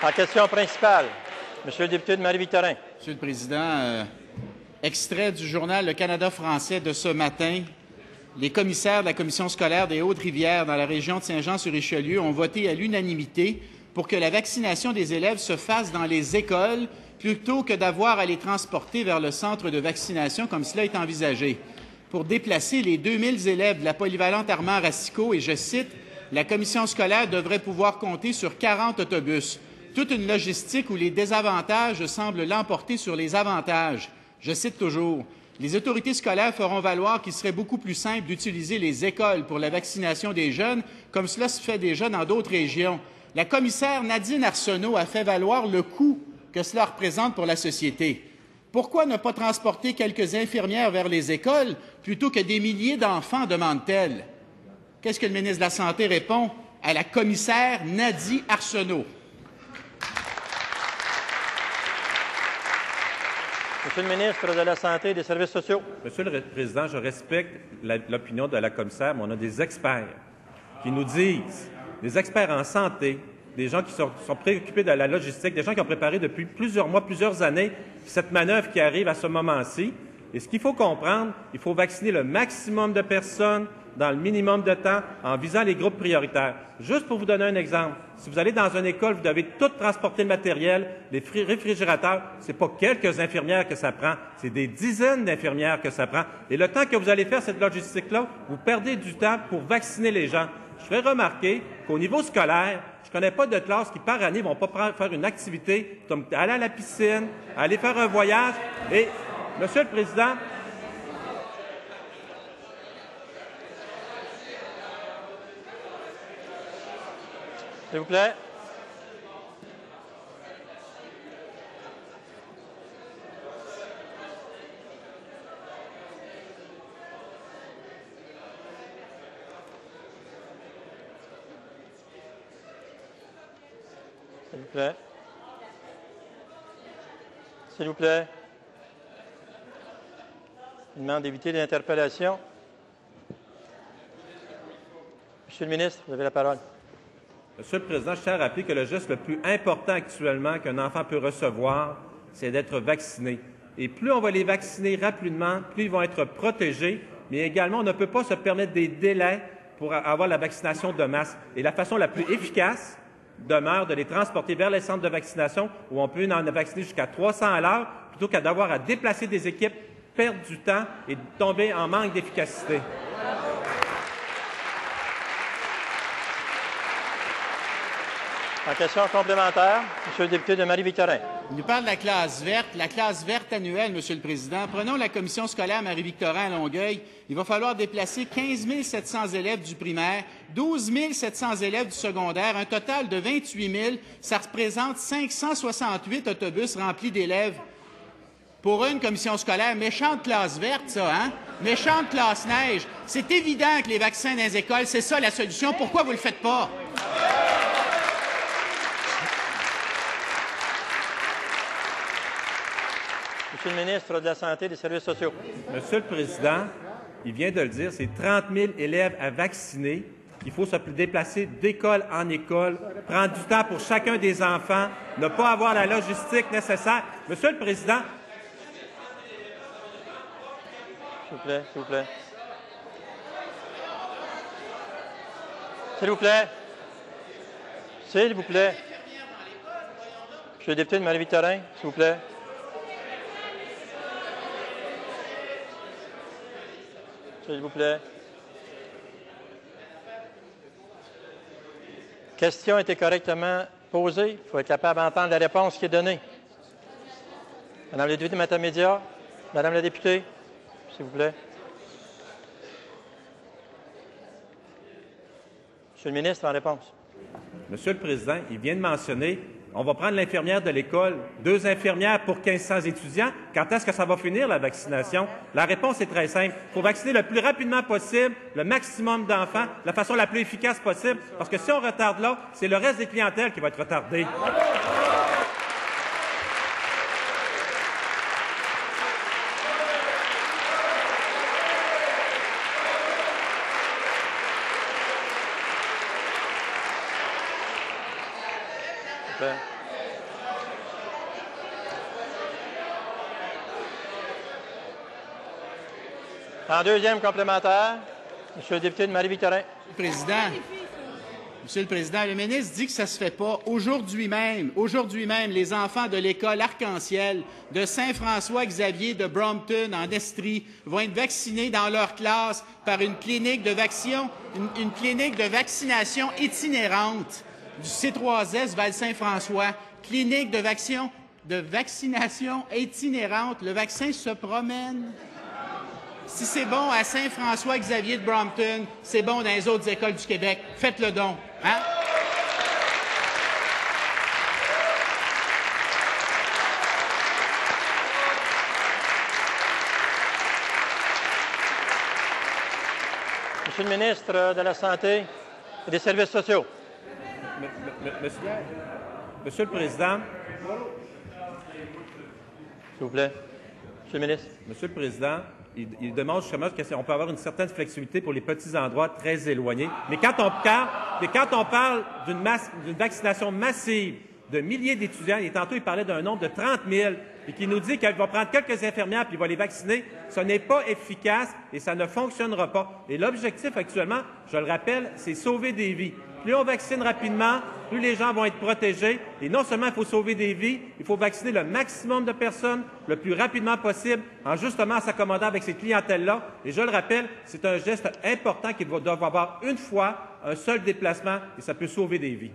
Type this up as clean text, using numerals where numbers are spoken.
En question principale, Monsieur le député de Marie-Victorin. Monsieur le Président, extrait du journal Le Canada français de ce matin. Les commissaires de la Commission scolaire des Hautes-Rivières dans la région de Saint-Jean-sur-Richelieu ont voté à l'unanimité pour que la vaccination des élèves se fasse dans les écoles plutôt que d'avoir à les transporter vers le centre de vaccination comme cela est envisagé. Pour déplacer les 2000 élèves de la polyvalente Armand-Racicot, et je cite, « La commission scolaire devrait pouvoir compter sur 40 autobus. Toute une logistique où les désavantages semblent l'emporter sur les avantages. » Je cite toujours, « Les autorités scolaires feront valoir qu'il serait beaucoup plus simple d'utiliser les écoles pour la vaccination des jeunes, comme cela se fait déjà dans d'autres régions. » La commissaire Nadine Arsenault a fait valoir le coût que cela représente pour la société. Pourquoi ne pas transporter quelques infirmières vers les écoles plutôt que des milliers d'enfants, demande-t-elle? Qu'est-ce que le ministre de la Santé répond à la commissaire Nadine Arsenault? Monsieur le ministre de la Santé et des Services sociaux. Monsieur le Président, je respecte l'opinion de la commissaire, mais on a des experts qui nous disent, des experts en santé, des gens qui sont préoccupés de la logistique, des gens qui ont préparé depuis plusieurs mois, plusieurs années, cette manœuvre qui arrive à ce moment-ci. Et ce qu'il faut comprendre, il faut vacciner le maximum de personnes dans le minimum de temps en visant les groupes prioritaires. Juste pour vous donner un exemple, si vous allez dans une école, vous devez tout transporter le matériel, les réfrigérateurs, ce n'est pas quelques infirmières que ça prend, c'est des dizaines d'infirmières que ça prend. Et le temps que vous allez faire cette logistique-là, vous perdez du temps pour vacciner les gens. Je ferai remarquer qu'au niveau scolaire, je ne connais pas de classe qui, par année, ne vont pas faire une activité comme aller à la piscine, aller faire un voyage. Et, Monsieur le Président, s'il vous plaît. S'il vous plaît. S'il vous plaît. Je demande d'éviter l'interpellation. Monsieur le ministre, vous avez la parole. Monsieur le Président, je tiens à rappeler que le geste le plus important actuellement qu'un enfant peut recevoir, c'est d'être vacciné. Et plus on va les vacciner rapidement, plus ils vont être protégés, mais également, on ne peut pas se permettre des délais pour avoir la vaccination de masse. Et la façon la plus efficace demeure de les transporter vers les centres de vaccination où on peut en vacciner jusqu'à 300 à l'heure, plutôt qu'à d'avoir à déplacer des équipes, perdre du temps et tomber en manque d'efficacité. En question complémentaire, Monsieur le député de Marie-Victorin. Il nous parle de la classe verte annuelle, Monsieur le Président. Prenons la commission scolaire Marie-Victorin à Longueuil. Il va falloir déplacer 15 700 élèves du primaire, 12 700 élèves du secondaire, un total de 28 000. Ça représente 568 autobus remplis d'élèves. Pour une commission scolaire, méchante classe verte, ça, hein? Méchante classe neige. C'est évident que les vaccins dans les écoles, c'est ça la solution. Pourquoi vous ne le faites pas? Monsieur le ministre de la Santé et des Services sociaux. Monsieur le Président, il vient de le dire, c'est 30 000 élèves à vacciner. Il faut se déplacer d'école en école, prendre du temps pour chacun des enfants, ne pas avoir la logistique nécessaire. Monsieur le Président. S'il vous plaît, s'il vous plaît. S'il vous plaît. S'il vous plaît. Monsieur le député de Marie-Victorin, s'il vous plaît. S'il vous plaît. Question a été correctement posée. Il faut être capable d'entendre la réponse qui est donnée. Madame la députée Matamédia, Madame la députée, s'il vous plaît. Monsieur le ministre, en réponse. Monsieur le Président, il vient de mentionner, on va prendre l'infirmière de l'école, 2 infirmières pour 1500 étudiants. Quand est-ce que ça va finir, la vaccination? La réponse est très simple. Il faut vacciner le plus rapidement possible, le maximum d'enfants, de la façon la plus efficace possible, parce que si on retarde là, c'est le reste des clientèles qui va être retardé. En deuxième complémentaire, Monsieur le député de Marie-Victorin. Monsieur le Président, le ministre dit que ça ne se fait pas. Aujourd'hui même, les enfants de l'école Arc-en-Ciel de Saint-François-Xavier de Brompton, en Estrie, vont être vaccinés dans leur classe par une clinique de vaccination itinérante du C3S Val-Saint-François. Clinique de vaccination itinérante. Le vaccin se promène. Si c'est bon à Saint-François-Xavier de Brompton, c'est bon dans les autres écoles du Québec. Faites-le donc. Hein? Monsieur le ministre de la Santé et des Services sociaux. Monsieur le Président. S'il vous plaît. Monsieur le ministre. Monsieur le Président, il demande justement qu'on peut avoir une certaine flexibilité pour les petits endroits très éloignés. Mais quand on parle d'une vaccination massive de milliers d'étudiants, et tantôt il parlait d'un nombre de 30 000, et qui nous dit qu'il va prendre quelques infirmières puis il va les vacciner, ce n'est pas efficace et ça ne fonctionnera pas. Et l'objectif actuellement, je le rappelle, c'est sauver des vies. Plus on vaccine rapidement, plus les gens vont être protégés. Et non seulement il faut sauver des vies, il faut vacciner le maximum de personnes le plus rapidement possible, en justement s'accommodant avec ces clientèles-là. Et je le rappelle, c'est un geste important qu'ils doivent avoir une fois, un seul déplacement, et ça peut sauver des vies.